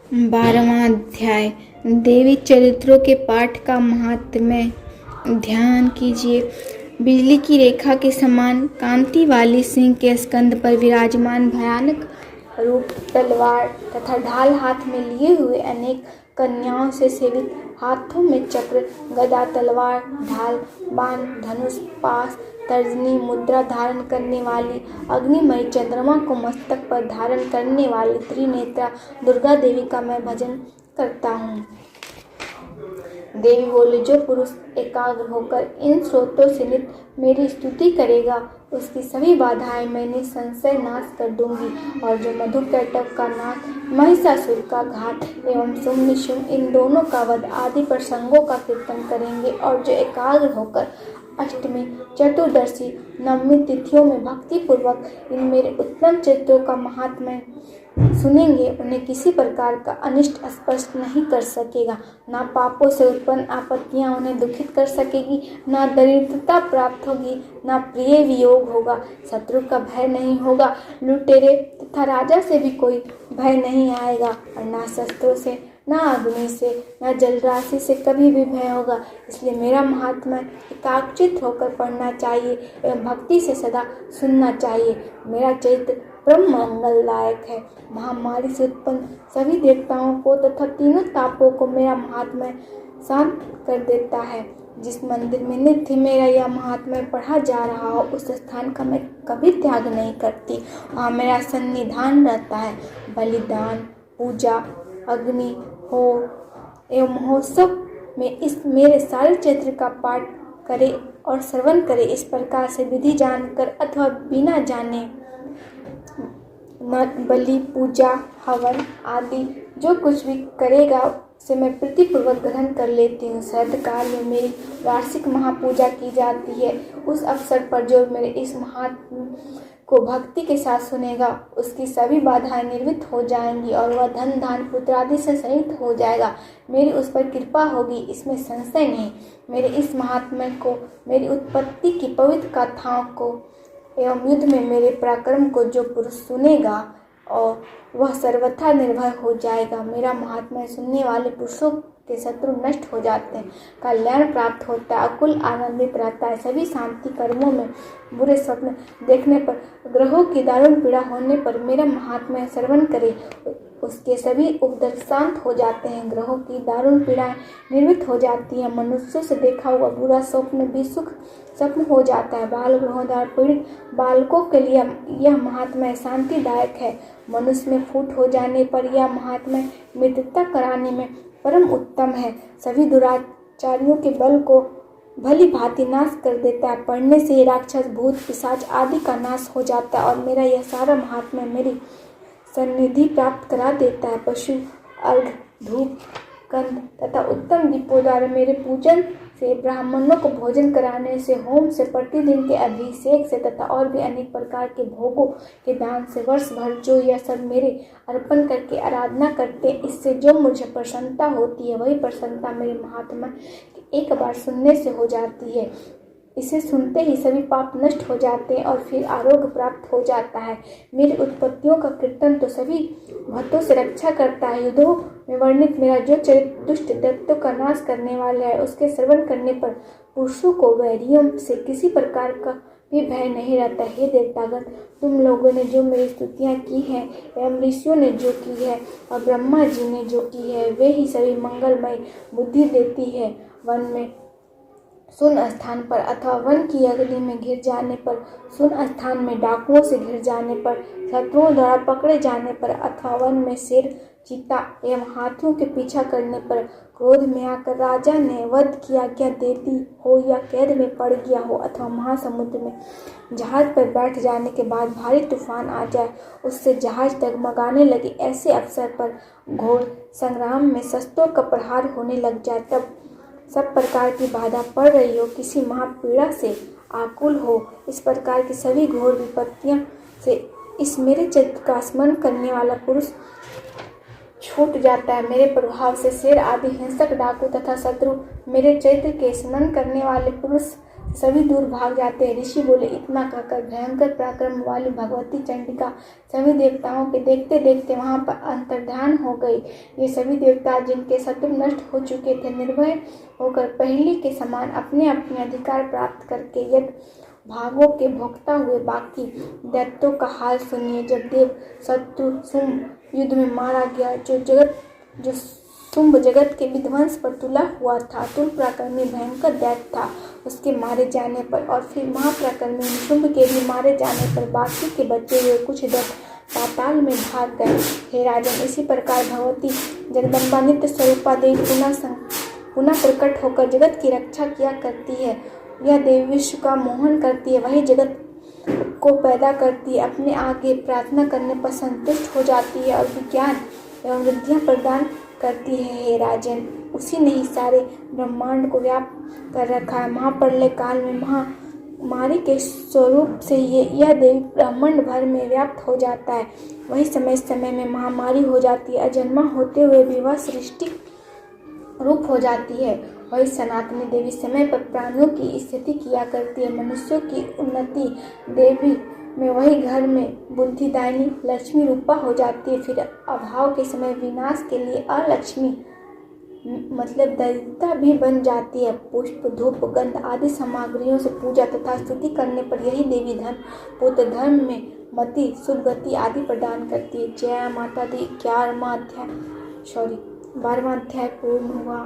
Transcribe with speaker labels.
Speaker 1: 12वां अध्याय। देवी चरित्रों के पाठ का महात्म्य। ध्यान कीजिए। बिजली की रेखा के समान कांति वाली सिंह के स्कंद पर विराजमान भयानक रूप, तलवार तथा ढाल हाथ में लिए हुए अनेक कन्याओं से सेवित, हाथों में चक्र, गदा, तलवार, ढाल, बाण, धनुष, पास, तर्जनी मुद्रा धारण करने वाली अग्निमयी चंद्रमा को मस्तक पर धारण करने वाली त्रिनेत्रा दुर्गा देवी का मैं भजन करता हूँ। देवी बोली, जो पुरुष एकाग्र होकर इन स्रोतों से नित मेरी स्तुति करेगा, उसकी सभी बाधाएं मैं निसंशय नाश कर दूंगी। और जो मधुकैटभ का नाश, महिषासुर का घात एवं शुंभ निशुंभ इन दोनों का वध आदि प्रसंगों का कीर्तन करेंगे, और जो एकाग्र होकर अष्टमी, चतुर्दशी, नवमी तिथियों में भक्ति पूर्वक इन मेरे उत्तम चित्रों का महात्म्य सुनेंगे, उन्हें किसी प्रकार का अनिष्ट स्पर्श नहीं कर सकेगा। ना पापों से उत्पन्न आपत्तियां उन्हें दुखित कर सकेगी, ना दरिद्रता प्राप्त होगी, ना प्रिय वियोग होगा, शत्रु का भय नहीं होगा, लुटेरे तथा राजा से भी कोई भय नहीं आएगा, और ना शस्त्रों से, ना अग्नि से, ना जलराशि से कभी भी भय होगा। इसलिए मेरा महात्म्य एकाग्रचित्त होकर पढ़ना चाहिए एवं भक्ति से सदा सुनना चाहिए। मेरा चरित्र परम मंगलदायक है। महामारी से उत्पन्न सभी देवताओं को तथा तीनों तापों को मेरा महात्म्य शांत कर देता है। जिस मंदिर में नित्य मेरा यह महात्म्य पढ़ा जा रहा हो, उस स्थान का मैं कभी त्याग नहीं करती। वहाँ मेरा सन्निधान रहता है। बलिदान, पूजा, अग्नि हो एवं महोत्सव में इस मेरे सारे चरित्र का पाठ करे और श्रवण करे। इस प्रकार से विधि जानकर अथवा बिना जाने बलि, पूजा, हवन आदि जो कुछ भी करेगा उसे मैं प्रीतिपूर्वक ग्रहण कर लेती हूँ। शरदकाल में मेरी वार्षिक महापूजा की जाती है। उस अवसर पर जो मेरे इस महात्म्य को भक्ति के साथ सुनेगा, उसकी सभी बाधाएं निर्वित हो जाएंगी और वह धन धान पुत्र आदि से सहित हो जाएगा। मेरी उस पर कृपा होगी, इसमें संशय नहीं। मेरे इस महात्म्य को, मेरी उत्पत्ति की पवित्र गाथाओं को एवं युद्ध में मेरे पराक्रम को जो पुरुष सुनेगा और वह सर्वथा निर्भय हो जाएगा। मेरा महात्म्य सुनने वाले पुरुषों के शत्रु नष्ट हो जाते हैं, कल्याण प्राप्त होता है, अकुल आनंदित रहता है। सभी शांति कर्मों में बुरे स्वप्न देखने पर, ग्रहों की दारुण पीड़ा होने पर मेरा महात्म्य श्रवण करे, उसके सभी उपद्रव शांत हो जाते हैं। ग्रहों की दारुण पीड़ाएं निर्मित हो जाती हैं। मनुष्यों से देखा हुआ बुरा स्वप्न भी सुख स्वप्न हो जाता है। बाल ग्रहों द्वारा पीड़ित बालकों के लिए यह महात्म्य शांतिदायक है। मनुष्य में फूट हो जाने पर यह महात्म्य मित्रता कराने में परम उत्तम है। सभी दुराचारियों के बल को भली भांति नाश कर देता है। पढ़ने से राक्षस, भूत, पिशाच आदि का नाश हो जाता है और मेरा यह सारा महात्म्य मेरी सन्निधि प्राप्त करा देता है। पशु, अर्घ, धूप, कंद तथा उत्तम दीपों द्वारा मेरे पूजन से, ब्राह्मणों को भोजन कराने से, होम से, प्रतिदिन के अभिषेक से तथा और भी अनेक प्रकार के भोगों के दान से वर्ष भर जो यह सब मेरे अर्पण करके आराधना करते, इससे जो मुझे प्रसन्नता होती है, वही प्रसन्नता मेरे महात्म्य एक बार सुनने से हो जाती है। इसे सुनते ही सभी पाप नष्ट हो जाते हैं और फिर आरोग्य प्राप्त हो जाता है। मेरी उत्पत्तियों का कीर्तन तो सभी भक्तों से रक्षा करता है। युद्धों में वर्णित मेरा जो चरित्र दुष्ट दैत्यों का नाश करने वाला है, उसके श्रवण करने पर पुरुषों को वैरियों से किसी प्रकार का भी भय नहीं रहता। हे देवतागण, तुम लोगों ने जो मेरी स्तुतियाँ की हैं एवं ऋषियों ने जो की है और ब्रह्मा जी ने जो की है, वे ही सभी मंगलमय बुद्धि देती है। वन में सुन स्थान पर अथवा वन की अगली में घिर जाने पर, सुन स्थान में डाकुओं से घिर जाने पर, शत्रुओं द्वारा पकड़े जाने पर अथवा वन में शेर, चीता एवं हाथियों के पीछा करने पर, क्रोध में आकर राजा ने वध की आज्ञा दे दी हो या कैद में पड़ गया हो अथवा महासमुद्र में जहाज पर बैठ जाने के बाद भारी तूफान आ जाए, उससे जहाज डगमगाने लगे, ऐसे अवसर पर घोर संग्राम में शस्त्रों का प्रहार होने लग जाए, तब सब प्रकार की बाधा पड़ रही हो, किसी महापीड़ा से आकुल हो, इस प्रकार की सभी घोर विपत्तियों से इस मेरे चरित्र का स्मरण करने वाला पुरुष छूट जाता है। मेरे प्रभाव से शेर आदि हिंसक, डाकू तथा शत्रु मेरे चरित्र के स्मरण करने वाले पुरुष सभी दूर भाग जाते हैं। ऋषि बोले, इतना कहकर भयंकर पराक्रम वाली भगवती चंडिका सभी देवताओं के देखते देखते वहां पर अंतर्धान हो गई। ये सभी देवता जिनके शत्रु नष्ट हो चुके थे, निर्भय होकर पहले के समान अपने अपने अधिकार प्राप्त करके यद भागों के भोगता हुए बाकी दैत्यों का हाल सुनिए। जब देव शत्रु शुंभ युद्ध में मारा गया, जो शुंभ जगत के विध्वंस पर तुला हुआ था, अतुल पराक्रमी भयंकर दैत्य था, उसके मारे जाने पर और फिर महापराक्रमी शुंभ के भी मारे जाने पर बाकी के बचे हुए कुछ दैत्य पाताल में भाग गए। हे राजन, इसी प्रकार भगवती जगदम्बा नित्य स्वरूपा देवी पुनः प्रकट होकर जगत की रक्षा किया करती है। यह देवी विश्व का मोहन करती है, वही जगत को पैदा करती है, अपने आगे प्रार्थना करने पर संतुष्ट हो जाती है और विज्ञान एवं विद्या प्रदान करती है। हे राजन, उसी ने ही सारे ब्रह्मांड को व्याप्त कर रखा है। महाप्रलय काल में महामारी के स्वरूप से यह देवी ब्रह्मांड भर में व्याप्त हो जाता है। वही समय समय में महामारी हो जाती है। अजन्मा होते हुए भी वह सृष्टि रूप हो जाती है। वही सनातनी देवी समय पर प्राणियों की स्थिति किया करती है। मनुष्यों की उन्नति देवी में वही घर में बुद्धिदायिनी लक्ष्मी रूपा हो जाती है। फिर अभाव के समय विनाश के लिए अलक्ष्मी मतलब दरिद्रता भी बन जाती है। पुष्प, धूप, गंध आदि सामग्रियों से पूजा तथा स्तुति करने पर यही देवी धन, पुत्र, धर्म में मति, शुभ गति आदि प्रदान करती है। जय माता दी। 12वां अध्याय पूर्ण हुआ।